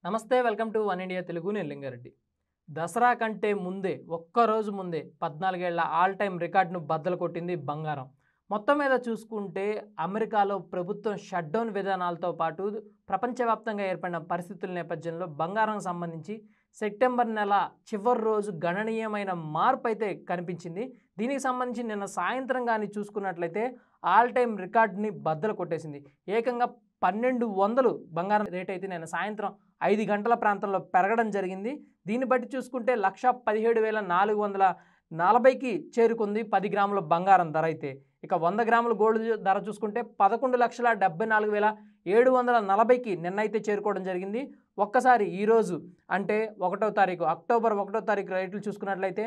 నమస్తే welcome to one India Telugu నేను లింగారెడ్డి. దసరా కంటే ముందే ఒక్కరోజు ముందే 14 ఏళ్ల ఆల్ టైమ్ రికార్డును బద్దలు కొట్టింది బంగారం. మొత్తం మీద చూసుకుంటే అమెరికాలో ప్రభుత్వం షట్డౌన్ విధానాలతో పాటు ప్రపంచవ్యాప్తంగా ఏర్పడిన పరిస్థితుల నేపథ్యంలో బంగారం సంబంధించి సెప్టెంబర్ నెల చివరి రోజు గణనీయమైన మార్పు అయితే కనిపించింది. దీనికి సంబంధించి నిన్న సాయంత్రం కానీ చూసుకున్నట్లయితే ఆల్ టైమ్ రికార్డుని బద్దలు కొట్టేసింది. ఏకంగా 1200 బంగారం రేట్ అయితే నిన్న సాయంత్రం 5 గంటల ప్రాంతంలో పెరగడం జరిగింది. దీన్ని బట్టి చూసుకుంటే 1,17,440కి చేరుకుంది 10 గ్రాముల బంగారం ధర అయితే. ఇక 100 గ్రాముల గోల్డ్ ధర చూసుకుంటే 11,74,740కి నిన్నైతే చేరుకోవడం జరిగింది. ఒక్కసారి ఈరోజు అంటే 1వ తారీఖు అక్టోబర్ 1వ తారీఖు రేట్లు చూసుకున్నట్లయితే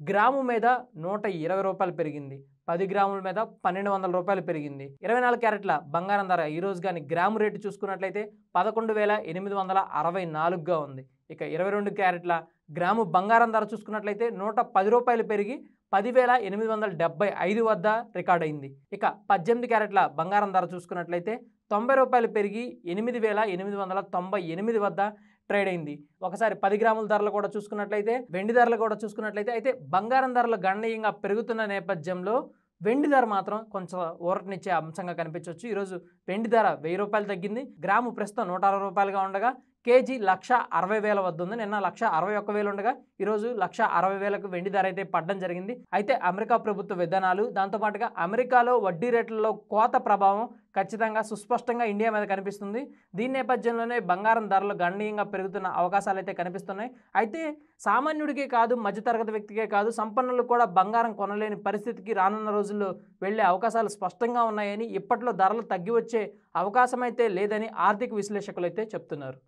గ్రాము మీద ₹120 పెరిగింది. 10 గ్రాముల మీద ₹1,200 పెరిగింది. 24 క్యారెట్ల బంగారం ధర ఈరోజు కానీ గ్రాము రేటు చూసుకున్నట్లయితే 11,864గా ఉంది. ఇక 22 క్యారెట్ల గ్రాము బంగారం ధర చూసుకున్నట్లయితే ₹110 పెరిగి 10,875 వద్ద రికార్డ్ అయింది. ఇక 18 క్యారెట్ల బంగారం ధర చూసుకున్నట్లయితే ₹90 పెరిగి 8,898 వద్ద ట్రేడ్ అయింది. ఒకసారి 10 గ్రాముల ధరలు కూడా చూసుకున్నట్లయితే వెండి ధరలు కూడా చూసుకున్నట్లయితే అయితే బంగారం ధరలు గణనీయంగా పెరుగుతున్న నేపథ్యంలో వెండి ధర మాత్రం కొంచెం ఊరటనిచ్చే అంశంగా కనిపించవచ్చు. ఈరోజు వెండి ధర ₹1000 తగ్గింది. గ్రాము ప్రస్తుతం ₹160గా ఉండగా కేజీ 1,60,000 వద్ద ఉంది. నిన్న 1,61,000 ఉండగా ఈరోజు 1,60,000కు వెండి ధర అయితే పడడం జరిగింది. అయితే అమెరికా ప్రభుత్వ విధానాలు దాంతోపాటుగా అమెరికాలో వడ్డీ రేట్లలో కోత ప్రభావం ఖచ్చితంగా సుస్పష్టంగా ఇండియా మీద కనిపిస్తుంది. దీని నేపథ్యంలోనే బంగారం ధరలు గణనీయంగా పెరుగుతున్న అవకాశాలు అయితే కనిపిస్తున్నాయి. అయితే సామాన్యుడికే కాదు, మధ్యతరగతి వ్యక్తికే కాదు, సంపన్నులు కూడా బంగారం కొనలేని పరిస్థితికి రానున్న రోజుల్లో వెళ్లే అవకాశాలు స్పష్టంగా ఉన్నాయని, ఇప్పట్లో ధరలు తగ్గి వచ్చే అవకాశం అయితే లేదని ఆర్థిక విశ్లేషకులు అయితే చెప్తున్నారు.